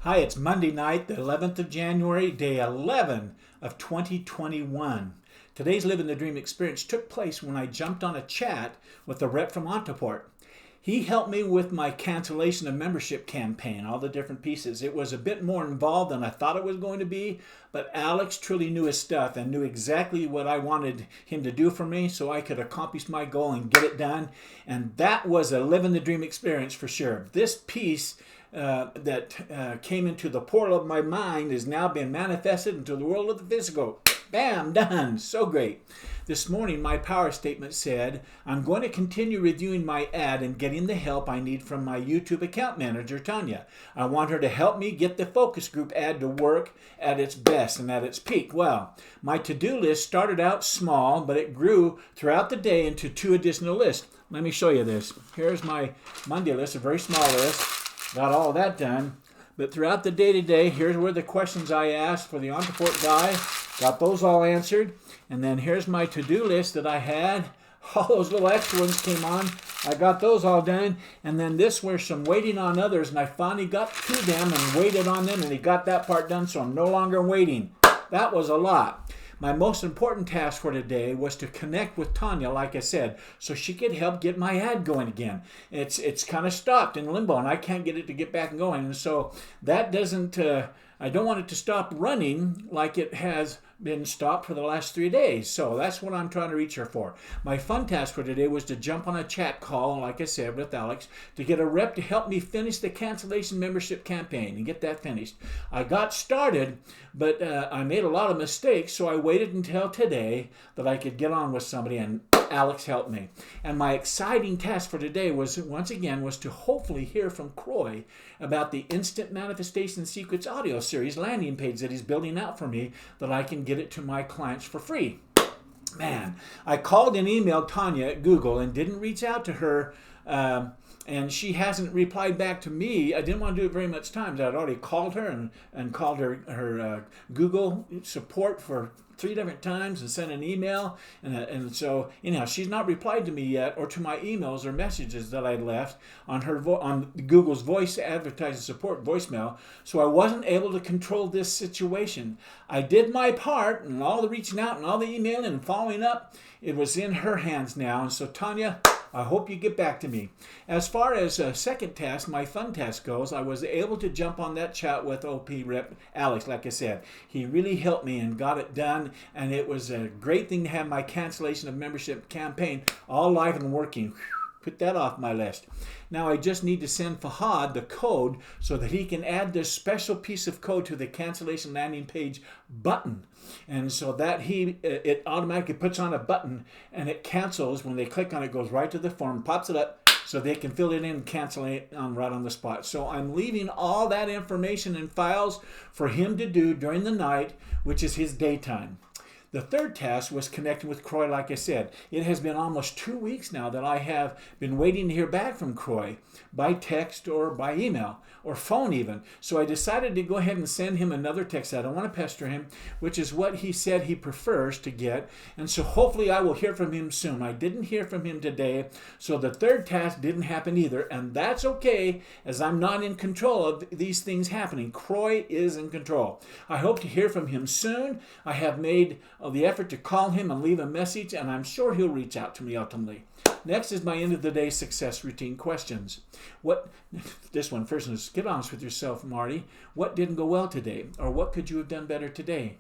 Hi, it's Monday night, the 11th of January, day 11 of 2021. Today's Living the Dream experience took place when I jumped on a chat with a rep from Ontoport. He helped me with my cancellation of membership campaign, all the different pieces. It was a bit more involved than I thought it was going to be, but Alex truly knew his stuff and knew exactly what I wanted him to do for me so I could accomplish my goal and get it done. And that was a living the dream experience for sure. This piece that came into the portal of my mind is now being manifested into the world of the physical. Bam, done. So great. This morning, my power statement said, I'm going to continue reviewing my ad and getting the help I need from my YouTube account manager, Tanya. I want her to help me get the focus group ad to work at its best and at its peak. Well, my to-do list started out small, but it grew throughout the day into 2 additional lists. Let me show you this. Here's my Monday list, a very small list. Got all that done. But throughout the day today, here's where the questions I asked for the Ontoport guy. Got those all answered. And then here's my to-do list that I had. All those little extra ones came on. I got those all done. And then this was some waiting on others. And I finally got to them and waited on them. And he got that part done, so I'm no longer waiting. That was a lot. My most important task for today was to connect with Tanya, like I said, so she could help get my ad going again. It's kind of stopped in limbo, and I can't get it to get back and going. And so that doesn't, I don't want it to stop running like it has been stopped for the last 3 days. So that's what I'm trying to reach her for. My fun task for today was to jump on a chat call, like I said, with Alex, to get a rep to help me finish the cancellation membership campaign and get that finished. I got started, but I made a lot of mistakes, so I waited until today that I could get on with somebody, and Alex helped me. And my exciting task for today was, once again, was to hopefully hear from Croy about the Instant Manifestation Secrets audio series landing page that he's building out for me, that I can get it to my clients for free. Man, I called and emailed Tanya at Google and didn't reach out to her, and she hasn't replied back to me. I didn't want to do it very much time. I'd already called her and called her Google support for 3 different times and sent an email, and so anyhow, she's not replied to me yet, or to my emails or messages that I left on her on Google's voice advertising support voicemail. So I wasn't able to control this situation. I did my part, and all the reaching out and all the emailing and following up, it was in her hands now. And so Tanya, I hope you get back to me. As far as second task, my fun task goes, I was able to jump on that chat with OP rep Alex, like I said. He really helped me and got it done, and it was a great thing to have my cancellation of membership campaign all live and working. Put that off my list. Now I just need to send Fahad the code so that he can add this special piece of code to the cancellation landing page button. And so that it automatically puts on a button and it cancels. When they click on it, goes right to the form, pops it up so they can fill it in and cancel it right on the spot. So I'm leaving all that information and files for him to do during the night, which is his daytime. The third task was connecting with Croy, like I said. It has been almost 2 weeks now that I have been waiting to hear back from Croy by text or by email or phone even. So I decided to go ahead and send him another text. I don't want to pester him, which is what he said he prefers to get. And so hopefully I will hear from him soon. I didn't hear from him today, so the third task didn't happen either. And that's okay, as I'm not in control of these things happening. Croy is in control. I hope to hear from him soon. I have made the effort to call him and leave a message, and I'm sure he'll reach out to me ultimately. Next is my end of the day success routine questions. This one first is, get honest with yourself, Marty. What didn't go well today? Or what could you have done better today?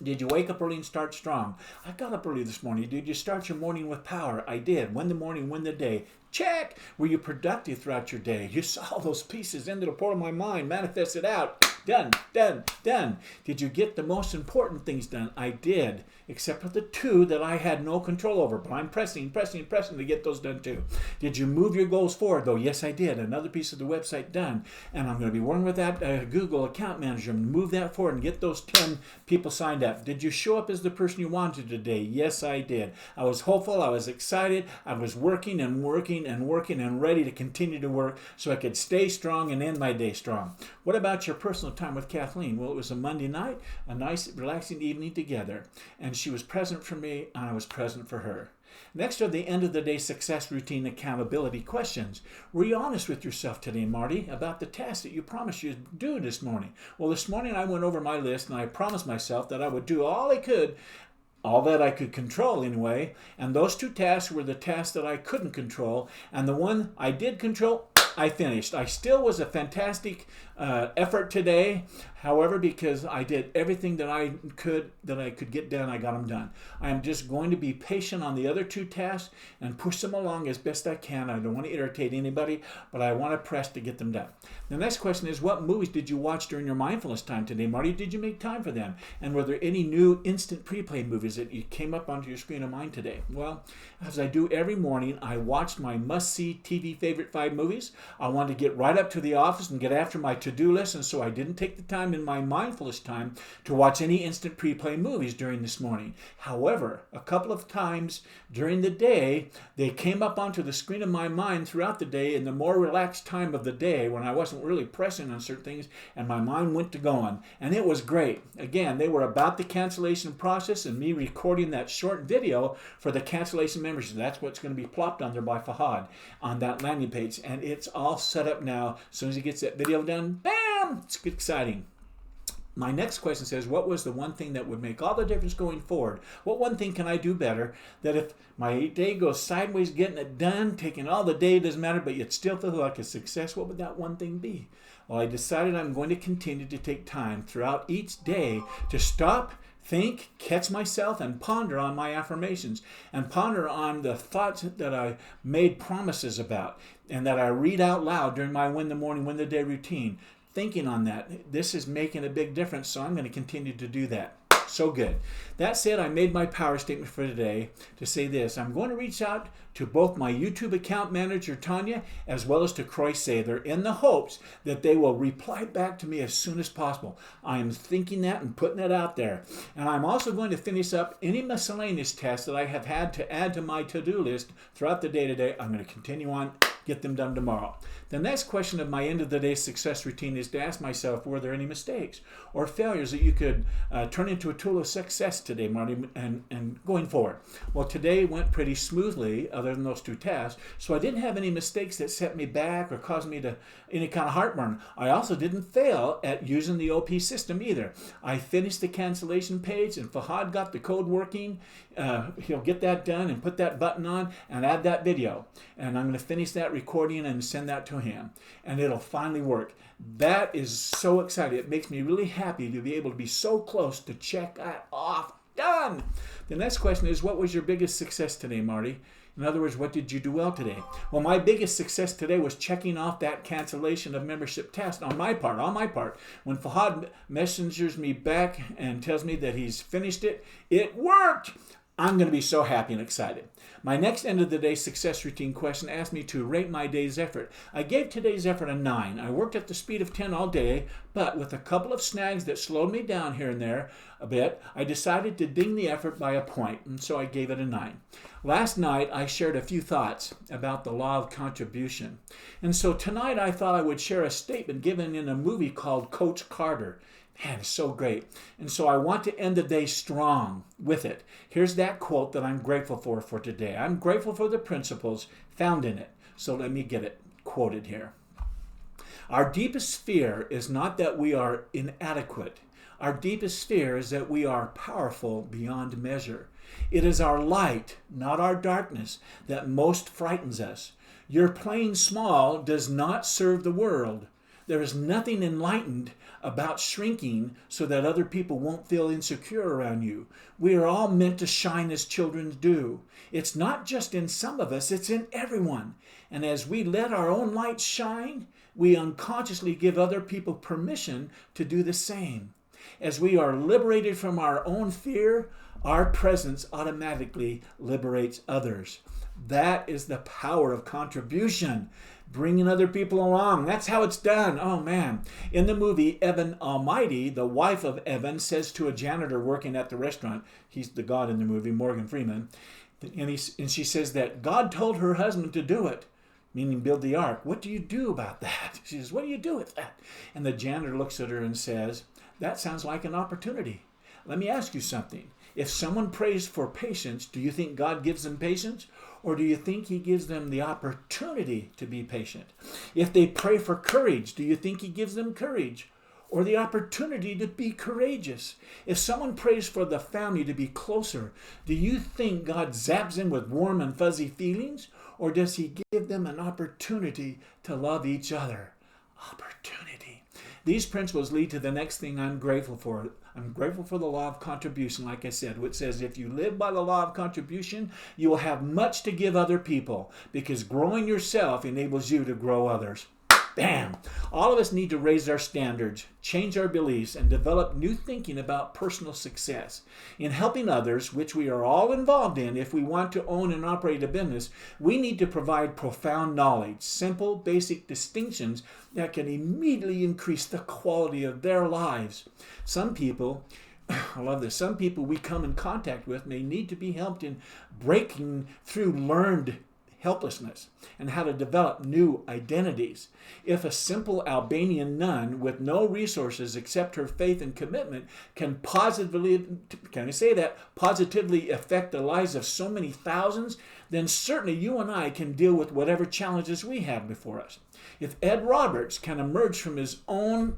Did you wake up early and start strong? I got up early this morning. Did you start your morning with power? I did. Win the morning, win the day. Check. Were you productive throughout your day? You saw those pieces into the portal of my mind, manifested out. Done, done, done. Did you get the most important things done? I did, except for the 2 that I had no control over. But I'm pressing to get those done too. Did you move your goals forward, though? Yes, I did. Another piece of the website done. And I'm going to be working with that Google account manager and move that forward and get those 10 people signed up. Did you show up as the person you wanted today? Yes, I did. I was hopeful. I was excited. I was working and ready to continue to work so I could stay strong and end my day strong. What about your personal time with Kathleen? Well, it was a Monday night, a nice, relaxing evening together, and she was present for me, and I was present for her. Next are the end of the day success routine accountability questions. Were you honest with yourself today, Marty, about the task that you promised you'd do this morning? Well, this morning I went over my list and I promised myself that I would do all that I could control anyway, and those 2 tasks were the tasks that I couldn't control, and the one I did control, I finished. I still was a fantastic effort today. However, because I did everything that I could get done, I got them done. I am just going to be patient on the other 2 tasks and push them along as best I can. I don't want to irritate anybody, but I want to press to get them done. The next question is, what movies did you watch during your mindfulness time today, Marty? Did you make time for them? And were there any new instant preplay movies that you came up onto your screen of mind today? Well, as I do every morning, I watched my must-see TV favorite 5 movies. I wanted to get right up to the office and get after my to-do list, and so I didn't take the time in my mindfulness time to watch any instant preplay movies during this morning. However, a couple of times during the day, they came up onto the screen of my mind throughout the day in the more relaxed time of the day when I wasn't really pressing on certain things and my mind went to going. And it was great. Again, they were about the cancellation process and me recording that short video for the cancellation membership. That's what's going to be plopped on there by Fahad on that landing page. And it's all set up now. As soon as he gets that video done, bam! It's exciting. My next question says, what was the one thing that would make all the difference going forward? What one thing can I do better that if my day goes sideways getting it done, taking all the day, doesn't matter, but yet still feel like a success, what would that one thing be? Well, I decided I'm going to continue to take time throughout each day to stop, think, catch myself, and ponder on my affirmations and ponder on the thoughts that I made promises about and that I read out loud during my win the morning, win the day routine. Thinking on that. This is making a big difference, so I'm going to continue to do that. So good. That said, I made my power statement for today to say this. I'm going to reach out to both my YouTube account manager, Tanya, as well as to Croy Sather in the hopes that they will reply back to me as soon as possible. I am thinking that and putting it out there. And I'm also going to finish up any miscellaneous tasks that I have had to add to my to-do list throughout the day today. I'm going to continue on, get them done tomorrow. The next question of my end of the day success routine is to ask myself, were there any mistakes or failures that you could turn into a tool of success today, Marty, and going forward? Well, today went pretty smoothly other than those 2 tasks, so I didn't have any mistakes that set me back or caused me to any kind of heartburn. I also didn't fail at using the OP system either. I finished the cancellation page and Fahad got the code working. He'll get that done and put that button on and add that video. And I'm going to finish that recording and send that to him. And it'll finally work. That is so exciting. It makes me really happy to be able to be so close to check that off. Done! The next question is, what was your biggest success today, Marty? In other words, what did you do well today? Well, my biggest success today was checking off that cancellation of membership test on my part. When Fahad messengers me back and tells me that he's finished it, it worked! I'm going to be so happy and excited. My next end of the day success routine question asked me to rate my day's effort. I gave today's effort a 9. I worked at the speed of 10 all day, but with a couple of snags that slowed me down here and there a bit, I decided to ding the effort by a point, and so I gave it a 9. Last night, I shared a few thoughts about the law of contribution. And so tonight, I thought I would share a statement given in a movie called Coach Carter. Man, it's so great. And so I want to end the day strong with it. Here's that quote that I'm grateful for today. I'm grateful for the principles found in it. So let me get it quoted here. Our deepest fear is not that we are inadequate. Our deepest fear is that we are powerful beyond measure. It is our light, not our darkness, that most frightens us. Your playing small does not serve the world. There is nothing enlightened about shrinking so that other people won't feel insecure around you. We are all meant to shine as children do. It's not just in some of us, it's in everyone. And as we let our own light shine, we unconsciously give other people permission to do the same. As we are liberated from our own fear, our presence automatically liberates others. That is the power of contribution. Bringing other people along. That's how it's done. Oh, man. In the movie, Evan Almighty, the wife of Evan, says to a janitor working at the restaurant, he's the God in the movie, Morgan Freeman, and she says that God told her husband to do it, meaning build the ark. What do you do about that? She says, what do you do with that? And the janitor looks at her and says, that sounds like an opportunity. Let me ask you something. If someone prays for patience, do you think God gives them patience? Or do you think he gives them the opportunity to be patient? If they pray for courage, do you think he gives them courage or the opportunity to be courageous? If someone prays for the family to be closer, do you think God zaps them with warm and fuzzy feelings? Or does he give them an opportunity to love each other? Opportunity. These principles lead to the next thing I'm grateful for. I'm grateful for the law of contribution, like I said, which says if you live by the law of contribution, you will have much to give other people, because growing yourself enables you to grow others. Bam! All of us need to raise our standards, change our beliefs, and develop new thinking about personal success. In helping others, which we are all involved in if we want to own and operate a business, we need to provide profound knowledge, simple, basic distinctions that can immediately increase the quality of their lives. Some people, I love this, some people we come in contact with may need to be helped in breaking through learned helplessness and how to develop new identities. If a simple Albanian nun with no resources except her faith and commitment can positively affect the lives of so many thousands, then certainly you and I can deal with whatever challenges we have before us. If Ed Roberts can emerge from his own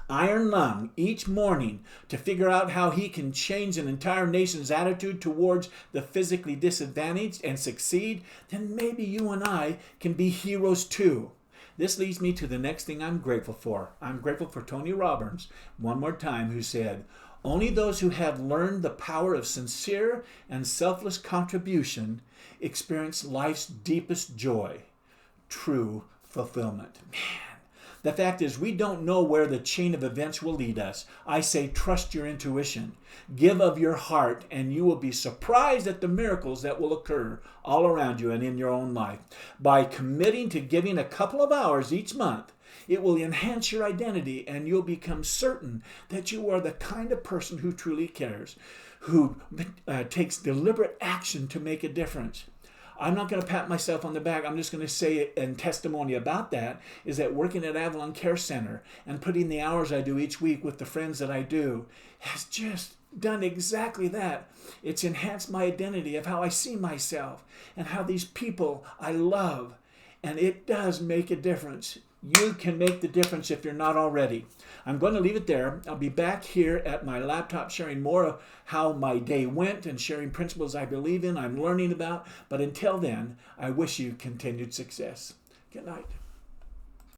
iron lung each morning to figure out how he can change an entire nation's attitude towards the physically disadvantaged and succeed, then maybe you and I can be heroes too. This leads me to the next thing I'm grateful for. I'm grateful for Tony Robbins, one more time, who said, "Only those who have learned the power of sincere and selfless contribution experience life's deepest joy, true fulfillment." Man. The fact is, we don't know where the chain of events will lead us. I say, trust your intuition. Give of your heart, and you will be surprised at the miracles that will occur all around you and in your own life. By committing to giving a couple of hours each month, it will enhance your identity, and you'll become certain that you are the kind of person who truly cares, who takes deliberate action to make a difference. I'm not going to pat myself on the back. I'm just going to say in testimony about that is that working at Avalon Care Center and putting the hours I do each week with the friends that I do has just done exactly that. It's enhanced my identity of how I see myself and how these people I love. And it does make a difference. You can make the difference if you're not already. I'm going to leave it there. I'll be back here at my laptop sharing more of how my day went and sharing principles I believe in, I'm learning about. But until then, I wish you continued success. Good night.